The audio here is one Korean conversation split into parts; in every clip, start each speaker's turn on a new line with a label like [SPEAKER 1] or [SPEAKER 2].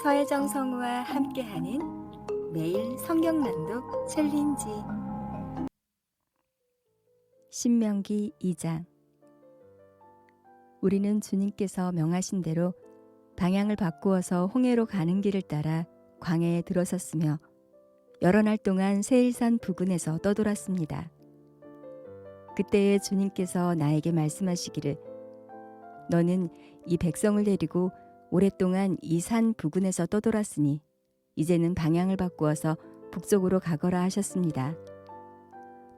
[SPEAKER 1] 서혜정 성우와 함께하는 매일 성경 낭독 챌린지. 신명기 2장. 우리는 주님께서 명하신 대로 방향을 바꾸어서 홍해로 가는 길을 따라 광야에 들어섰으며 여러 날 동안 세일산 부근에서 떠돌았습니다. 그때에 주님께서 나에게 말씀하시기를, 너는 이 백성을 데리고 오랫동안 이 산 부근에서 떠돌았으니 이제는 방향을 바꾸어서 북쪽으로 가거라 하셨습니다.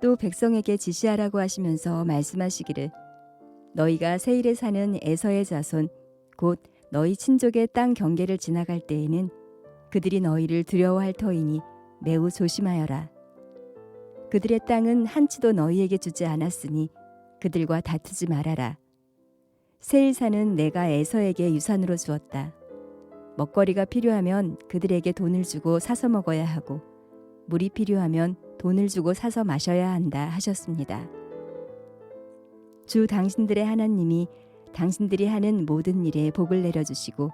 [SPEAKER 1] 또 백성에게 지시하라고 하시면서 말씀하시기를, 너희가 세일에 사는 에서의 자손 곧 너희 친족의 땅 경계를 지나갈 때에는 그들이 너희를 두려워할 터이니 매우 조심하여라. 그들의 땅은 한치도 너희에게 주지 않았으니 그들과 다투지 말아라. 세일산은 내가 에서에게 유산으로 주었다. 먹거리가 필요하면 그들에게 돈을 주고 사서 먹어야 하고 물이 필요하면 돈을 주고 사서 마셔야 한다 하셨습니다. 주 당신들의 하나님이 당신들이 하는 모든 일에 복을 내려주시고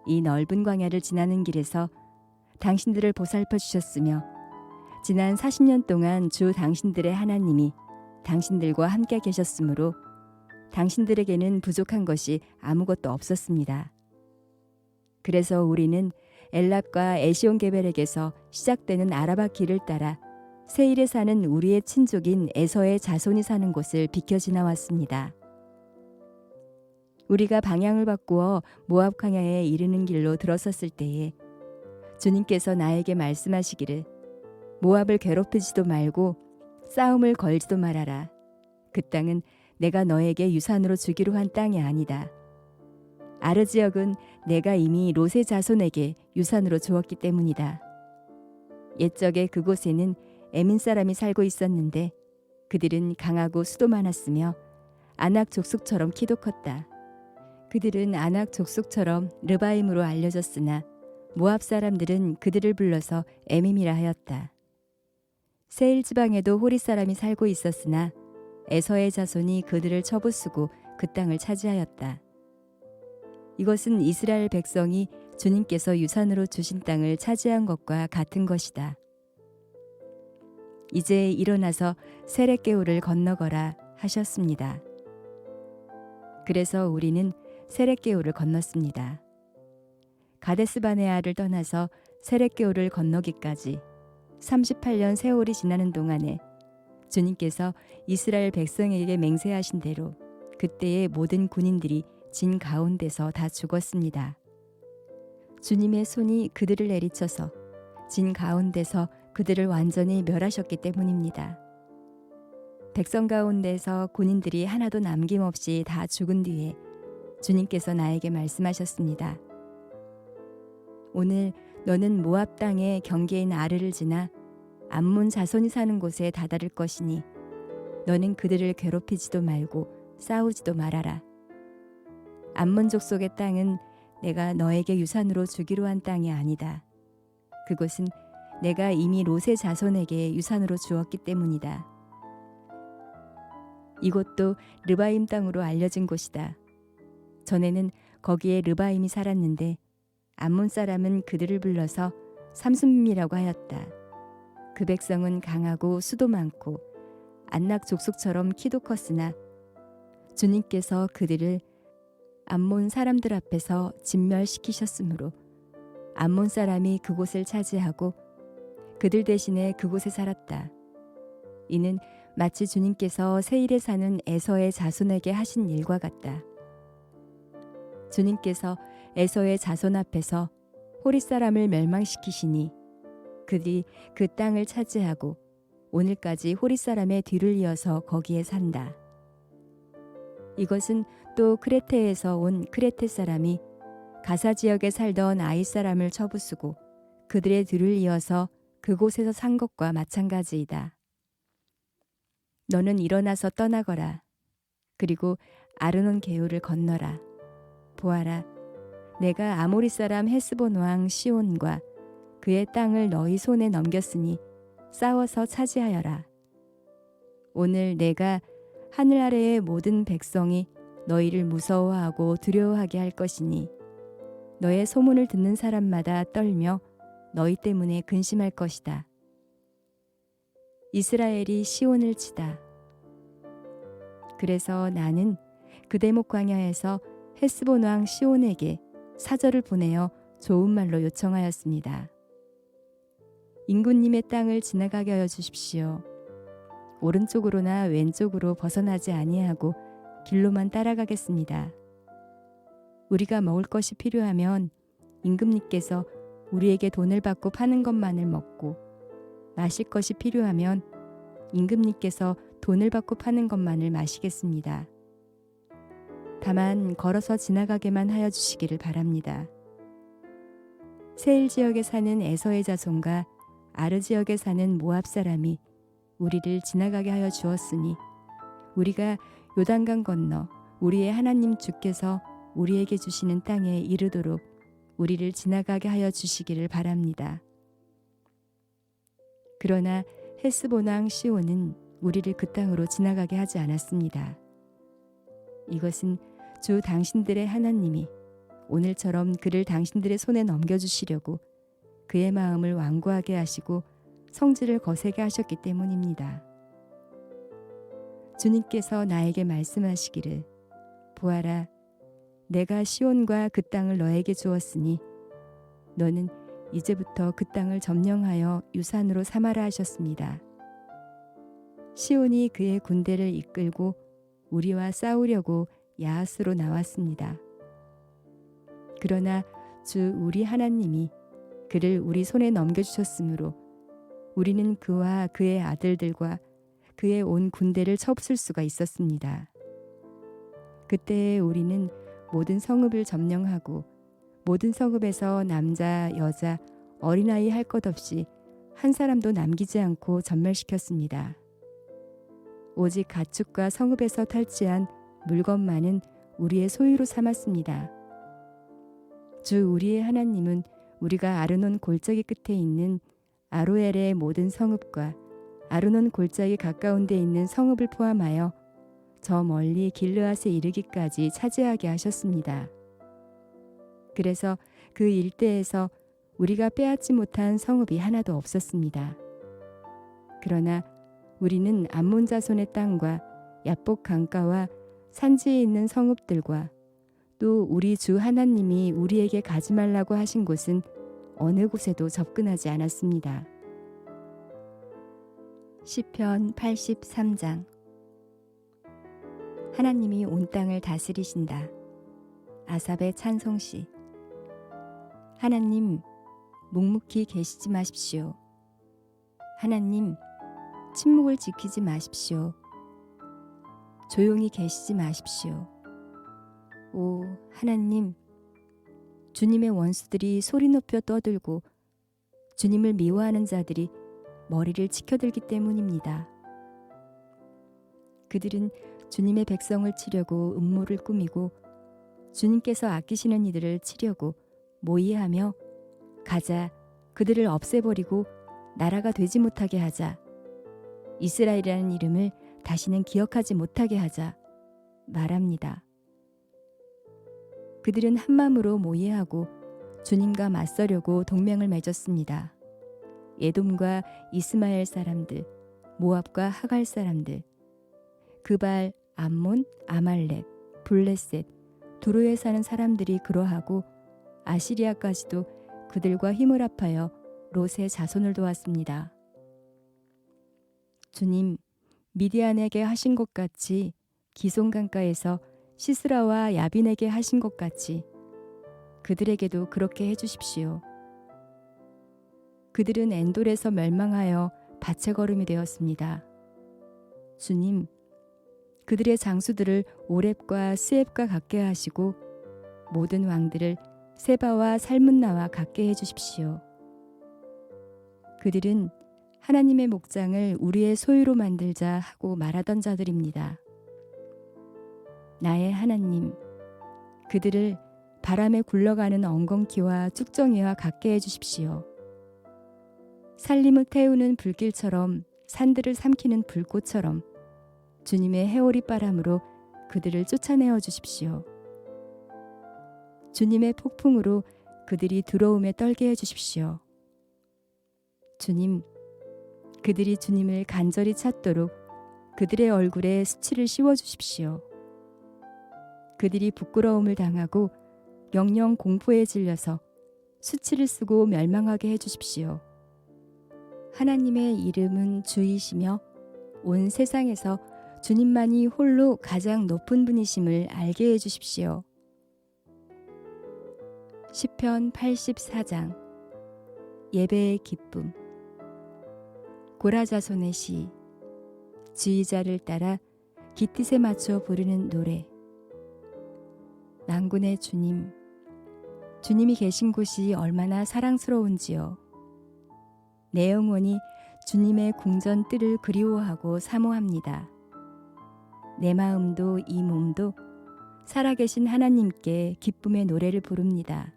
[SPEAKER 1] 이 넓은 광야를 지나는 길에서 당신들을 보살펴 주셨으며 지난 40년 동안 주 당신들의 하나님이 당신들과 함께 계셨으므로 당신들에게는 부족한 것이 아무것도 없었습니다. 그래서 우리는 엘랍과 에시온게벨에게서 시작되는 아라바 길을 따라 세일에 사는 우리의 친족인 에서의 자손이 사는 곳을 비켜 지나왔습니다. 우리가 방향을 바꾸어 모압 광야에 이르는 길로 들어섰을 때에 주님께서 나에게 말씀하시기를, 모압을 괴롭히지도 말고 싸움을 걸지도 말아라. 그 땅은 내가 너에게 유산으로 주기로 한 땅이 아니다. 아르 지역은 내가 이미 롯의 자손에게 유산으로 주었기 때문이다. 옛적에 그곳에는 에민 사람이 살고 있었는데 그들은 강하고 수도 많았으며 아낙 족속처럼 키도 컸다. 그들은 아낙 족속처럼 르바임으로 알려졌으나 모압 사람들은 그들을 불러서 에밈이라 하였다. 세일 지방에도 호리 사람이 살고 있었으나 에서의 자손이 그들을 쳐부수고 그 땅을 차지하였다. 이것은 이스라엘 백성이 주님께서 유산으로 주신 땅을 차지한 것과 같은 것이다. 이제 일어나서 세렛게울을 건너거라 하셨습니다. 그래서 우리는 세렛게울을 건넜습니다. 가데스바네아를 떠나서 세렛게울을 건너기까지 38년 세월이 지나는 동안에 주님께서 이스라엘 백성에게 맹세하신 대로 그때의 모든 군인들이 진 가운데서 다 죽었습니다. 주님의 손이 그들을 내리쳐서 진 가운데서 그들을 완전히 멸하셨기 때문입니다. 백성 가운데서 군인들이 하나도 남김없이 다 죽은 뒤에 주님께서 나에게 말씀하셨습니다. 오늘 너는 모압 땅의 경계인 아르를 지나 암몬 자손이 사는 곳에 다다를 것이니 너는 그들을 괴롭히지도 말고 싸우지도 말아라. 암몬 족속의 땅은 내가 너에게 유산으로 주기로 한 땅이 아니다. 그곳은 내가 이미 롯의 자손에게 유산으로 주었기 때문이다. 이곳도 르바임 땅으로 알려진 곳이다. 전에는 거기에 르바임이 살았는데 암몬 사람은 그들을 불러서 삼순빔이라고 하였다. 그 백성은 강하고 수도 많고 안낙 족속처럼 키도 컸으나 주님께서 그들을 암몬 사람들 앞에서 진멸시키셨으므로 암몬 사람이 그곳을 차지하고 그들 대신에 그곳에 살았다. 이는 마치 주님께서 세일에 사는 에서의 자손에게 하신 일과 같다. 주님께서 에서의 자손 앞에서 호리 사람을 멸망시키시니 그들이 그 땅을 차지하고 오늘까지 호리 사람의 뒤를 이어서 거기에 산다. 이것은 또 크레테에서 온 크레테 사람이 가사 지역에 살던 아이 사람을 쳐부수고 그들의 뒤를 이어서 그곳에서 산 것과 마찬가지이다. 너는 일어나서 떠나거라. 그리고 아르논 개울을 건너라. 보아라, 내가 아모리 사람 헤스본 왕 시온과 그의 땅을 너희 손에 넘겼으니 싸워서 차지하여라. 오늘 내가 하늘 아래의 모든 백성이 너희를 무서워하고 두려워하게 할 것이니 너의 소문을 듣는 사람마다 떨며 너희 때문에 근심할 것이다. 이스라엘이 시온을 치다. 그래서 나는 그대목 광야에서 헤스본 왕 시온에게 사절을 보내어 좋은 말로 요청하였습니다. 인구님의 땅을 지나가게 하여 주십시오. 오른쪽으로나 왼쪽으로 벗어나지 아니하고 길로만 따라가겠습니다. 우리가 먹을 것이 필요하면 임금님께서 우리에게 돈을 받고 파는 것만을 먹고, 마실 것이 필요하면 임금님께서 돈을 받고 파는 것만을 마시겠습니다. 다만 걸어서 지나가게만 하여 주시기를 바랍니다. 세일 지역에 사는 에서의 자손과 아르 지역에 사는 모압 사람이 우리를 지나가게 하여 주었으니 우리가 요단강 건너 우리의 하나님 주께서 우리에게 주시는 땅에 이르도록 우리를 지나가게 하여 주시기를 바랍니다. 그러나 헤스본 왕 시온은 우리를 그 땅으로 지나가게 하지 않았습니다. 이것은 주 당신들의 하나님이 오늘처럼 그를 당신들의 손에 넘겨주시려고 그의 마음을 완고하게 하시고 성질을 거세게 하셨기 때문입니다. 주님께서 나에게 말씀하시기를, 보아라, 내가 시온과 그 땅을 너에게 주었으니 너는 이제부터 그 땅을 점령하여 유산으로 삼아라 하셨습니다. 시온이 그의 군대를 이끌고 우리와 싸우려고 야하스로 나왔습니다. 그러나 주 우리 하나님이 그를 우리 손에 넘겨주셨으므로 우리는 그와 그의 아들들과 그의 온 군대를 쳐부술 수가 있었습니다. 그때 우리는 모든 성읍을 점령하고 모든 성읍에서 남자, 여자, 어린아이 할 것 없이 한 사람도 남기지 않고 전멸시켰습니다. 오직 가축과 성읍에서 탈취한 물건만은 우리의 소유로 삼았습니다. 주 우리의 하나님은 우리가 아르논 골짜기 끝에 있는 아로엘의 모든 성읍과 아르논 골짜기 가까운 데 있는 성읍을 포함하여 저 멀리 길르앗에 이르기까지 차지하게 하셨습니다. 그래서 그 일대에서 우리가 빼앗지 못한 성읍이 하나도 없었습니다. 그러나 우리는 암몬 자손의 땅과 야복 강가와 산지에 있는 성읍들과 또 우리 주 하나님이 우리에게 가지 말라고 하신 곳은 어느 곳에도 접근하지 않았습니다. 시편 83장. 하나님이 온 땅을 다스리신다. 아삽의 찬송시. 하나님, 묵묵히 계시지 마십시오. 하나님, 침묵을 지키지 마십시오. 조용히 계시지 마십시오. 오 하나님, 주님의 원수들이 소리 높여 떠들고 주님을 미워하는 자들이 머리를 치켜들기 때문입니다. 그들은 주님의 백성을 치려고 음모를 꾸미고 주님께서 아끼시는 이들을 치려고 모의하며, 가자, 그들을 없애버리고 나라가 되지 못하게 하자, 이스라엘이라는 이름을 다시는 기억하지 못하게 하자 말합니다. 그들은 한마음으로 모의하고 주님과 맞서려고 동맹을 맺었습니다. 에돔과 이스마엘 사람들, 모압과 하갈 사람들, 그발, 암몬, 아말렉, 블레셋, 두로에 사는 사람들이 그러하고 아시리아까지도 그들과 힘을 합하여 롯의 자손을 도왔습니다. 주님, 미디안에게 하신 것 같이 기손 강가에서 시스라와 야빈에게 하신 것 같이 그들에게도 그렇게 해주십시오. 그들은 엔돌에서 멸망하여 밭의 거름이 되었습니다. 주님, 그들의 장수들을 오렙과 스앱과 같게 하시고 모든 왕들을 세바와 살문나와 같게 해주십시오. 그들은 하나님의 목장을 우리의 소유로 만들자 하고 말하던 자들입니다. 나의 하나님, 그들을 바람에 굴러가는 엉겅퀴와 쭉정이와 같게 해주십시오. 살림을 태우는 불길처럼, 산들을 삼키는 불꽃처럼 주님의 해오리 바람으로 그들을 쫓아내어 주십시오. 주님의 폭풍으로 그들이 두려움에 떨게 해주십시오. 주님, 그들이 주님을 간절히 찾도록 그들의 얼굴에 수치를 씌워주십시오. 그들이 부끄러움을 당하고 영영 공포에 질려서 수치를 쓰고 멸망하게 해주십시오. 하나님의 이름은 주이시며 온 세상에서 주님만이 홀로 가장 높은 분이심을 알게 해주십시오. 시편 84장 예배의 기쁨. 고라자손의 시. 지휘자를 따라 기뜻에 맞춰 부르는 노래. 만군의 주님, 주님이 계신 곳이 얼마나 사랑스러운지요. 내 영혼이 주님의 궁전 뜰을 그리워하고 사모합니다. 내 마음도 이 몸도 살아계신 하나님께 기쁨의 노래를 부릅니다.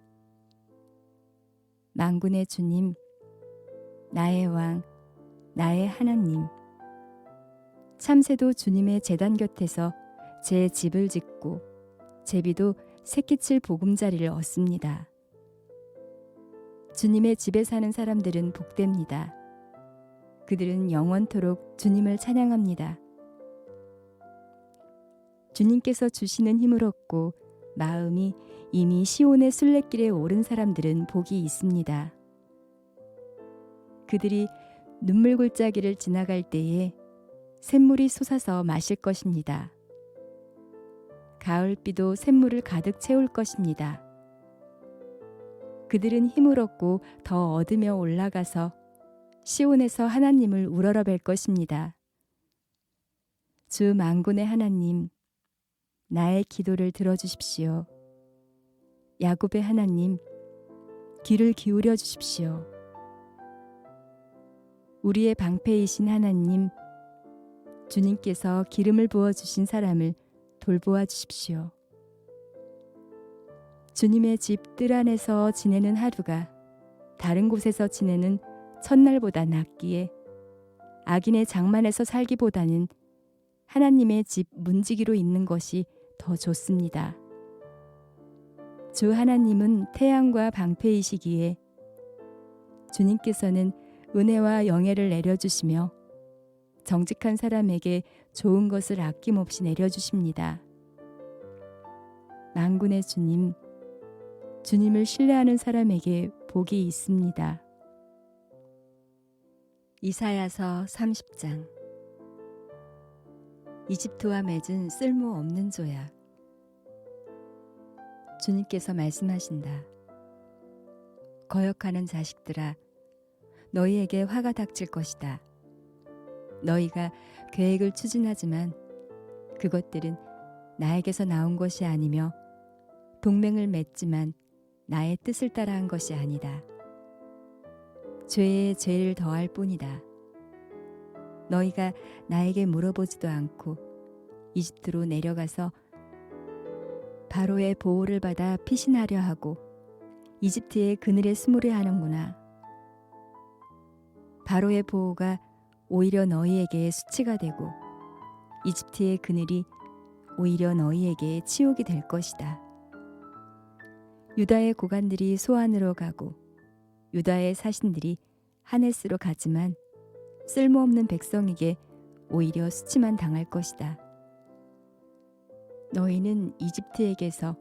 [SPEAKER 1] 만군의 주님, 나의 왕, 나의 하나님. 참새도 주님의 제단 곁에서 제 집을 짓고 제비도 새끼칠 보금자리를 얻습니다. 주님의 집에 사는 사람들은 복됩니다. 그들은 영원토록 주님을 찬양합니다. 주님께서 주시는 힘을 얻고 마음이 이미 시온의 순례길에 오른 사람들은 복이 있습니다. 그들이 눈물 골짜기를 지나갈 때에 샘물이 솟아서 마실 것입니다. 가을비도 샘물을 가득 채울 것입니다. 그들은 힘을 얻고 더 얻으며 올라가서 시온에서 하나님을 우러러뵐 것입니다. 주 만군의 하나님, 나의 기도를 들어주십시오. 야곱의 하나님, 귀를 기울여 주십시오. 우리의 방패이신 하나님, 주님께서 기름을 부어주신 사람을 돌보아 주십시오. 주님의 집 뜰 안에서 지내는 하루가 다른 곳에서 지내는 첫날보다 낫기에 악인의 장만에서 살기보다는 하나님의 집 문지기로 있는 것이 더 좋습니다. 주 하나님은 태양과 방패이시기에 주님께서는 은혜와 영예를 내려주시며 정직한 사람에게 좋은 것을 아낌없이 내려주십니다. 만군의 주님, 주님을 신뢰하는 사람에게 복이 있습니다. 이사야서 30장. 이집트와 맺은 쓸모없는 조약. 주님께서 말씀하신다. 거역하는 자식들아, 너희에게 화가 닥칠 것이다. 너희가 계획을 추진하지만 그것들은 나에게서 나온 것이 아니며 동맹을 맺지만 나의 뜻을 따라 한 것이 아니다. 죄에 죄를 더할 뿐이다. 너희가 나에게 물어보지도 않고 이집트로 내려가서 바로의 보호를 받아 피신하려 하고 이집트의 그늘에 숨으려 하는구나. 바로의 보호가 오히려 너희에게 수치가 되고 이집트의 그늘이 오히려 너희에게 치욕이 될 것이다. 유다의 고관들이 소안으로 가고 유다의 사신들이 하네스로 가지만 쓸모없는 백성에게 오히려 수치만 당할 것이다. 너희는 이집트에게서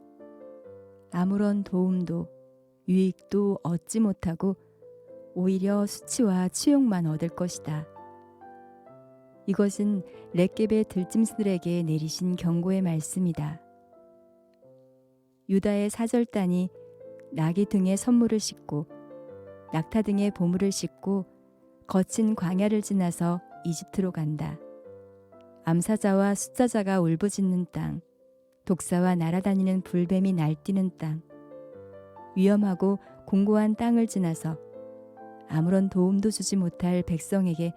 [SPEAKER 1] 아무런 도움도 유익도 얻지 못하고 오히려 수치와 치욕만 얻을 것이다. 이것은 렉겝의 들짐승들에게 내리신 경고의 말씀이다. 유다의 사절단이 나귀 등에 선물을 싣고 낙타 등에 보물을 싣고 거친 광야를 지나서 이집트로 간다. 암사자와 숫자자가 울부짖는 땅, 독사와 날아다니는 불뱀이 날뛰는 땅, 위험하고 공고한 땅을 지나서 아무런 도움도 주지 못할 백성에게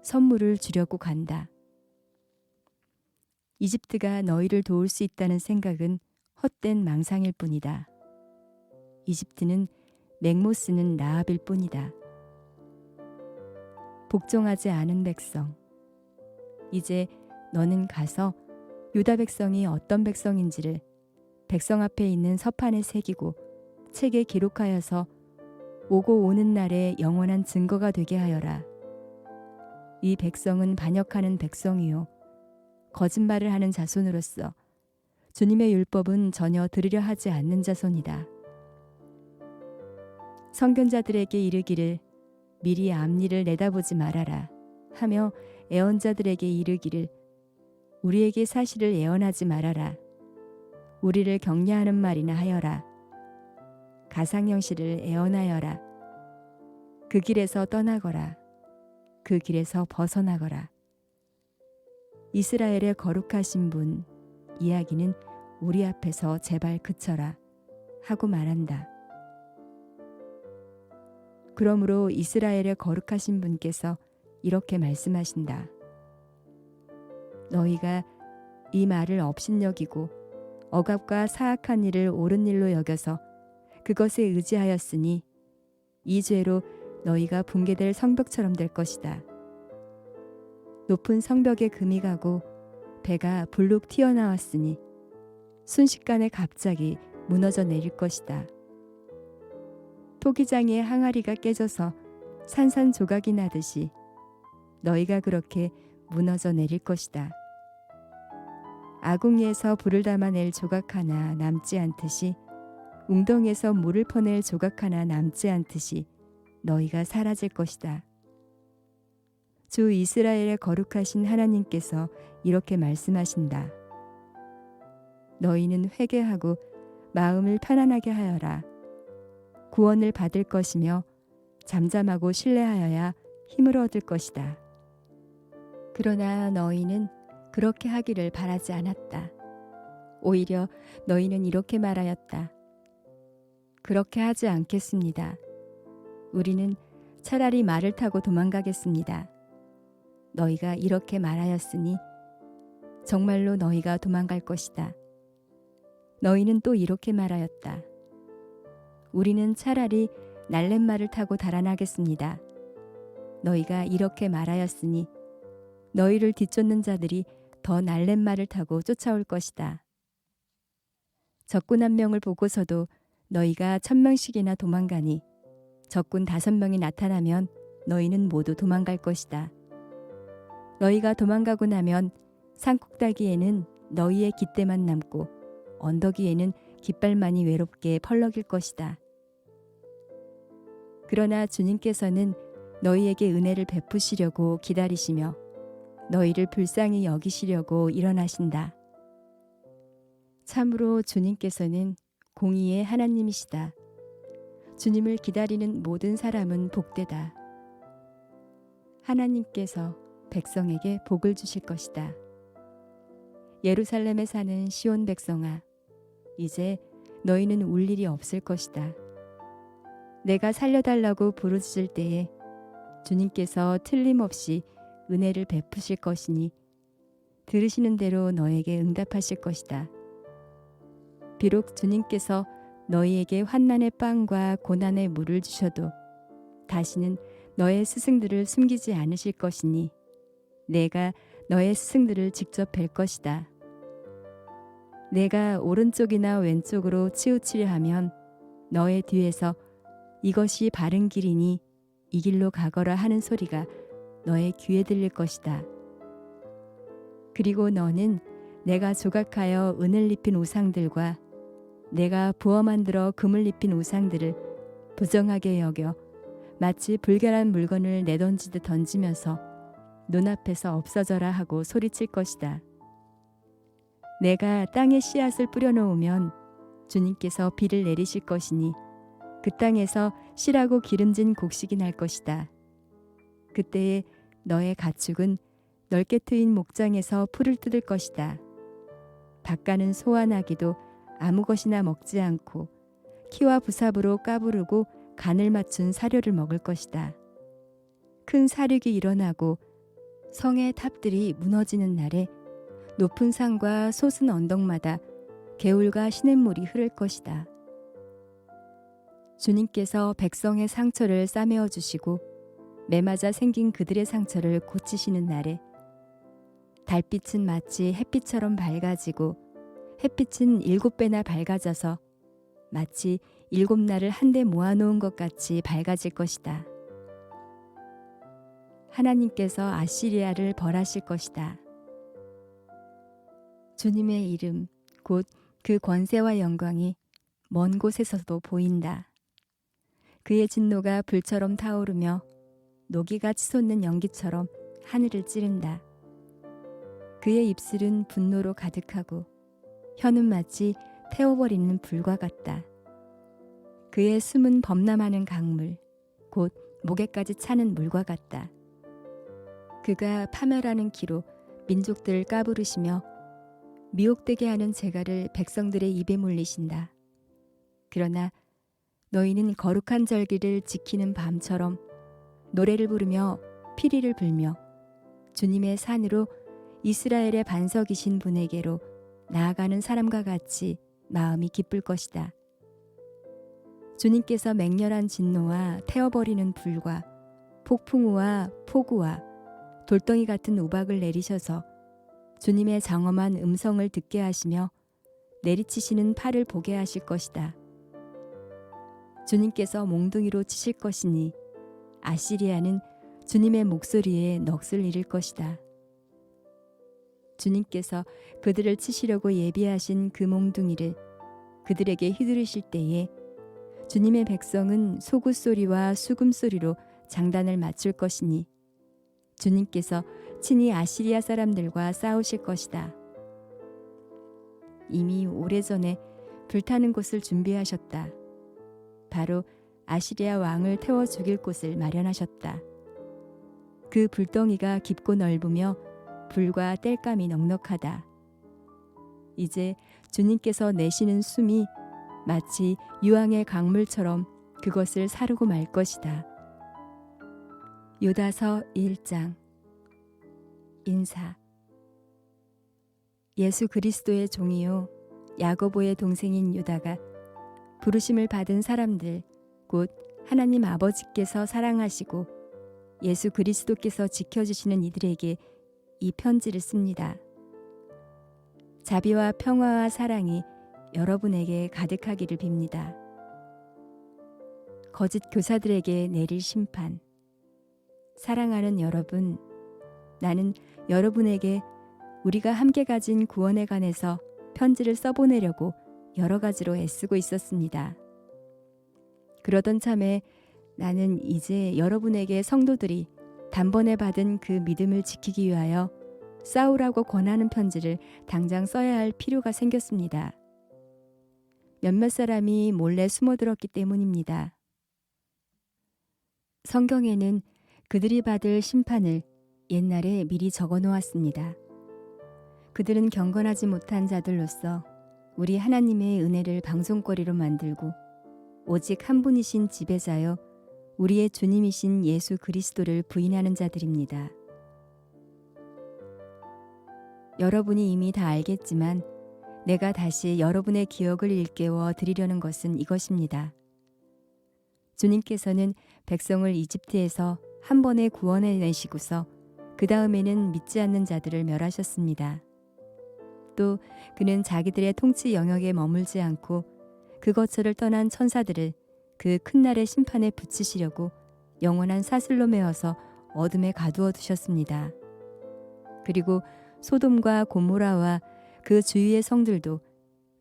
[SPEAKER 1] 선물을 주려고 간다. 이집트가 너희를 도울 수 있다는 생각은 헛된 망상일 뿐이다. 이집트는 맹모쓰는 라합일 뿐이다. 복종하지 않은 백성, 이제 너는 가서 유다 백성이 어떤 백성인지를 백성 앞에 있는 서판에 새기고 책에 기록하여서 오고 오는 날에 영원한 증거가 되게 하여라. 이 백성은 반역하는 백성이요 거짓말을 하는 자손으로서 주님의 율법은 전혀 들으려 하지 않는 자손이다. 선견자들에게 이르기를 미리 앞일을 내다보지 말아라 하며 애언자들에게 이르기를 우리에게 사실을 예언하지 말아라. 우리를 격려하는 말이나 하여라. 가상형실을 애언하여라. 그 길에서 떠나거라. 그 길에서 벗어나거라. 이스라엘의 거룩하신 분 이야기는 우리 앞에서 제발 그쳐라 하고 말한다. 그러므로 이스라엘의 거룩하신 분께서 이렇게 말씀하신다. 너희가 이 말을 업신여기고 억압과 사악한 일을 옳은 일로 여겨서 그것에 의지하였으니 이 죄로 너희가 붕괴될 성벽처럼 될 것이다. 높은 성벽에 금이 가고 배가 불룩 튀어나왔으니 순식간에 갑자기 무너져 내릴 것이다. 토기장의 항아리가 깨져서 산산조각이 나듯이 너희가 그렇게 무너져 내릴 것이다. 아궁이에서 불을 담아낼 조각 하나 남지 않듯이 웅덩이에서 물을 퍼낼 조각 하나 남지 않듯이 너희가 사라질 것이다. 주 이스라엘의 거룩하신 하나님께서 이렇게 말씀하신다. 너희는 회개하고 마음을 편안하게 하여라. 구원을 받을 것이며 잠잠하고 신뢰하여야 힘을 얻을 것이다. 그러나 너희는 그렇게 하기를 바라지 않았다. 오히려 너희는 이렇게 말하였다. 그렇게 하지 않겠습니다. 우리는 차라리 말을 타고 도망가겠습니다. 너희가 이렇게 말하였으니 정말로 너희가 도망갈 것이다. 너희는 또 이렇게 말하였다. 우리는 차라리 날랫말을 타고 달아나겠습니다. 너희가 이렇게 말하였으니 너희를 뒤쫓는 자들이 더 날랫말을 타고 쫓아올 것이다. 적군 1명을 보고서도 너희가 1000명씩이나 도망가니 적군 5명이 나타나면 너희는 모두 도망갈 것이다. 너희가 도망가고 나면 산꼭대기에는 너희의 깃대만 남고 언덕 위에는 깃발만이 외롭게 펄럭일 것이다. 그러나 주님께서는 너희에게 은혜를 베푸시려고 기다리시며 너희를 불쌍히 여기시려고 일어나신다. 참으로 주님께서는 공의의 하나님이시다. 주님을 기다리는 모든 사람은 복되다. 하나님께서 백성에게 복을 주실 것이다. 예루살렘에 사는 시온 백성아, 이제 너희는 울 일이 없을 것이다. 내가 살려달라고 부르짖을 때에 주님께서 틀림없이 은혜를 베푸실 것이니 들으시는 대로 너에게 응답하실 것이다. 비록 주님께서 너희에게 환난의 빵과 고난의 물을 주셔도 다시는 너의 스승들을 숨기지 않으실 것이니 내가 너의 스승들을 직접 뵐 것이다. 내가 오른쪽이나 왼쪽으로 치우치려 하면 너의 뒤에서 이것이 바른 길이니 이 길로 가거라 하는 소리가 너의 귀에 들릴 것이다. 그리고 너는 내가 조각하여 은을 입힌 우상들과 내가 부어 만들어 금을 입힌 우상들을 부정하게 여겨 마치 불결한 물건을 내던지듯 던지면서 눈앞에서 없어져라 하고 소리칠 것이다. 내가 땅에 씨앗을 뿌려놓으면 주님께서 비를 내리실 것이니 그 땅에서 실하고 기름진 곡식이 날 것이다. 그때에 너의 가축은 넓게 트인 목장에서 풀을 뜯을 것이다. 밭가는 소와 나기도 아무 것이나 먹지 않고 키와 부삽으로 까부르고 간을 맞춘 사료를 먹을 것이다. 큰 사륙이 일어나고 성의 탑들이 무너지는 날에 높은 산과 솟은 언덕마다 개울과 시냇물이 흐를 것이다. 주님께서 백성의 상처를 싸매어 주시고 매맞아 생긴 그들의 상처를 고치시는 날에 달빛은 마치 햇빛처럼 밝아지고 햇빛은 7배나 밝아져서 마치 7날을 한데 모아놓은 것 같이 밝아질 것이다. 하나님께서 아시리아를 벌하실 것이다. 주님의 이름, 곧 그 권세와 영광이 먼 곳에서도 보인다. 그의 진노가 불처럼 타오르며 노기가 치솟는 연기처럼 하늘을 찌른다. 그의 입술은 분노로 가득하고 혀는 마치 태워버리는 불과 같다. 그의 숨은 범람하는 강물, 곧 목에까지 차는 물과 같다. 그가 파멸하는 기로 민족들을 까부르시며 미혹되게 하는 재갈을 백성들의 입에 물리신다. 그러나 너희는 거룩한 절기를 지키는 밤처럼 노래를 부르며 피리를 불며 주님의 산으로 이스라엘의 반석이신 분에게로 나아가는 사람과 같이 마음이 기쁠 것이다. 주님께서 맹렬한 진노와 태워버리는 불과 폭풍우와 폭우와 돌덩이 같은 우박을 내리셔서 주님의 장엄한 음성을 듣게 하시며 내리치시는 팔을 보게 하실 것이다. 주님께서 몽둥이로 치실 것이니 아시리아는 주님의 목소리에 넋을 잃을 것이다. 주님께서 그들을 치시려고 예비하신 그 몽둥이를 그들에게 휘두르실 때에 주님의 백성은 소굿소리와 수금소리로 장단을 맞출 것이니 주님께서 친히 아시리아 사람들과 싸우실 것이다. 이미 오래전에 불타는 곳을 준비하셨다. 바로 아시리아 왕을 태워 죽일 곳을 마련하셨다. 그 불덩이가 깊고 넓으며 불과 땔감이 넉넉하다. 이제 주님께서 내시는 숨이 마치 유황의 강물처럼 그것을 사르고 말 것이다. 유다서 1장. 인사. 예수 그리스도의 종이요 야고보의 동생인 유다가 부르심을 받은 사람들, 곧 하나님 아버지께서 사랑하시고 예수 그리스도께서 지켜주시는 이들에게 이 편지를 씁니다. 자비와 평화와 사랑이 여러분에게 가득하기를 빕니다. 거짓 교사들에게 내릴 심판. 사랑하는 여러분, 나는 여러분에게 우리가 함께 가진 구원에 관해서 편지를 써보내려고 여러 가지로 애쓰고 있었습니다. 그러던 참에 나는 이제 여러분에게 성도들이 단번에 받은 그 믿음을 지키기 위하여 싸우라고 권하는 편지를 당장 써야 할 필요가 생겼습니다. 몇몇 사람이 몰래 숨어들었기 때문입니다. 성경에는 그들이 받을 심판을 옛날에 미리 적어 놓았습니다. 그들은 경건하지 못한 자들로서 우리 하나님의 은혜를 방송거리로 만들고 오직 한 분이신 지배자여 우리의 주님이신 예수 그리스도를 부인하는 자들입니다. 여러분이 이미 다 알겠지만 내가 다시 여러분의 기억을 일깨워 드리려는 것은 이것입니다. 주님께서는 백성을 이집트에서 한 번에 구원해내시고서 그 다음에는 믿지 않는 자들을 멸하셨습니다. 또 그는 자기들의 통치 영역에 머물지 않고 그것을 떠난 천사들을 그 큰 날의 심판에 붙이시려고 영원한 사슬로 메어서 어둠에 가두어 두셨습니다. 그리고 소돔과 고모라와 그 주위의 성들도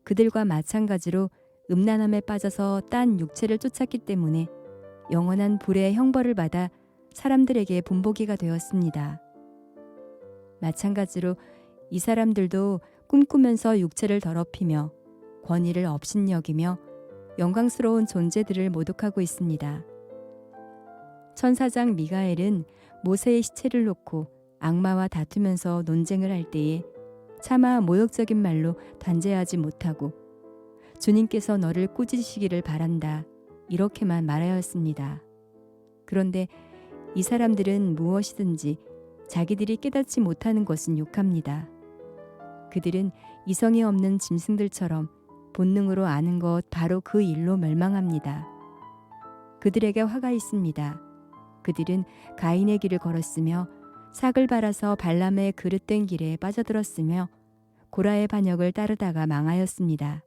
[SPEAKER 1] 그들과 마찬가지로 음란함에 빠져서 딴 육체를 쫓았기 때문에 영원한 불의 형벌을 받아 사람들에게 본보기가 되었습니다. 마찬가지로 이 사람들도 꿈꾸면서 육체를 더럽히며 권위를 업신여기며 영광스러운 존재들을 모독하고 있습니다. 천사장 미가엘은 모세의 시체를 놓고 악마와 다투면서 논쟁을 할 때에 차마 모욕적인 말로 단죄하지 못하고 주님께서 너를 꾸짖으시기를 바란다 이렇게만 말하였습니다. 그런데 이 사람들은 무엇이든지 자기들이 깨닫지 못하는 것은 욕합니다. 그들은 이성이 없는 짐승들처럼 본능으로 아는 것 바로 그 일로 멸망합니다. 그들에게 화가 있습니다. 그들은 가인의 길을 걸었으며 삭을 발아서 발람의 그릇된 길에 빠져들었으며 고라의 반역을 따르다가 망하였습니다.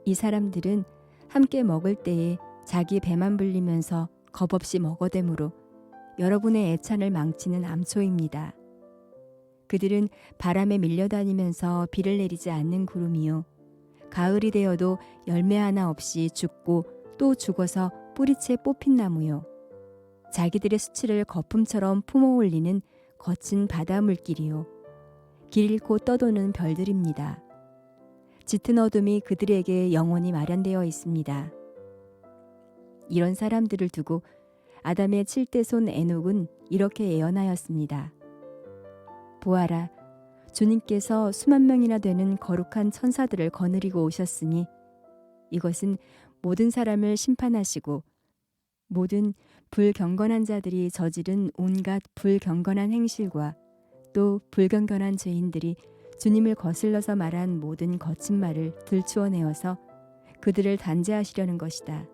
[SPEAKER 1] 이 사람들은 함께 먹을 때에 자기 배만 불리면서 겁없이 먹어대므로 여러분의 애찬을 망치는 암초입니다. 그들은 바람에 밀려다니면서 비를 내리지 않는 구름이요 가을이 되어도 열매 하나 없이 죽고 또 죽어서 뿌리채 뽑힌 나무요 자기들의 수치를 거품처럼 품어올리는 거친 바다 물길이요 길 잃고 떠도는 별들입니다. 짙은 어둠이 그들에게 영원히 마련되어 있습니다. 이런 사람들을 두고 아담의 7대 손 에녹은 이렇게 예언하였습니다. 보아라, 주님께서 수만 명이나 되는 거룩한 천사들을 거느리고 오셨으니 이것은 모든 사람을 심판하시고 모든 불경건한 자들이 저지른 온갖 불경건한 행실과 또 불경건한 죄인들이 주님을 거슬러서 말한 모든 거친 말을 들추어내어서 그들을 단죄하시려는 것이다.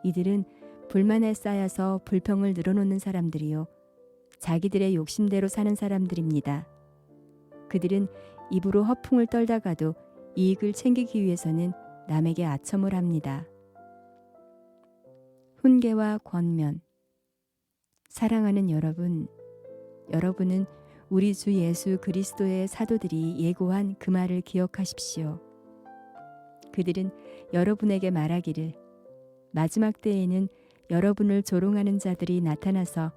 [SPEAKER 1] 이들은 불만에 쌓여서 불평을 늘어놓는 사람들이요 자기들의 욕심대로 사는 사람들입니다. 그들은 입으로 허풍을 떨다가도 이익을 챙기기 위해서는 남에게 아첨을 합니다. 훈계와 권면. 사랑하는 여러분, 여러분은 우리 주 예수 그리스도의 사도들이 예고한 그 말을 기억하십시오. 그들은 여러분에게 말하기를 마지막 때에는 여러분을 조롱하는 자들이 나타나서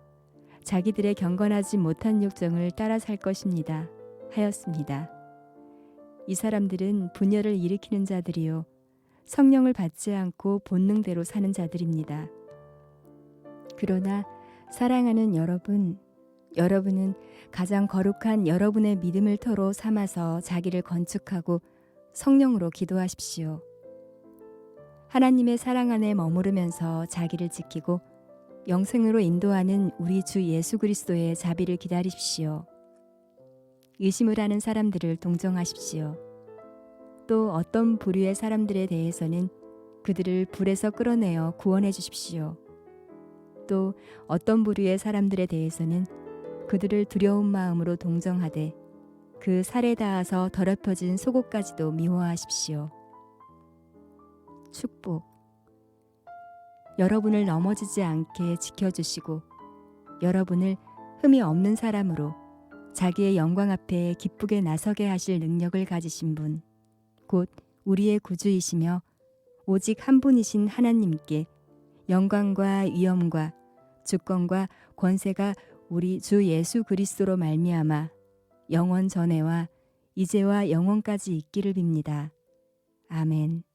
[SPEAKER 1] 자기들의 경건하지 못한 욕정을 따라 살 것입니다. 하였습니다. 이 사람들은 분열을 일으키는 자들이요 성령을 받지 않고 본능대로 사는 자들입니다. 그러나 사랑하는 여러분, 여러분은 가장 거룩한 여러분의 믿음을 터로 삼아서 자기를 건축하고 성령으로 기도하십시오. 하나님의 사랑 안에 머무르면서 자기를 지키고 영생으로 인도하는 우리 주 예수 그리스도의 자비를 기다리십시오. 의심을 하는 사람들을 동정하십시오. 또 어떤 부류의 사람들에 대해서는 그들을 불에서 끌어내어 구원해 주십시오. 또 어떤 부류의 사람들에 대해서는 그들을 두려운 마음으로 동정하되 그 살에 닿아서 더럽혀진 속옷까지도 미워하십시오. 축복. 여러분을 넘어지지 않게 지켜주시고 여러분을 흠이 없는 사람으로 자기의 영광 앞에 기쁘게 나서게 하실 능력을 가지신 분, 곧 우리의 구주이시며 오직 한 분이신 하나님께 영광과 위엄과 주권과 권세가 우리 주 예수 그리스도로 말미암아 영원 전에와 이제와 영원까지 있기를 빕니다. 아멘.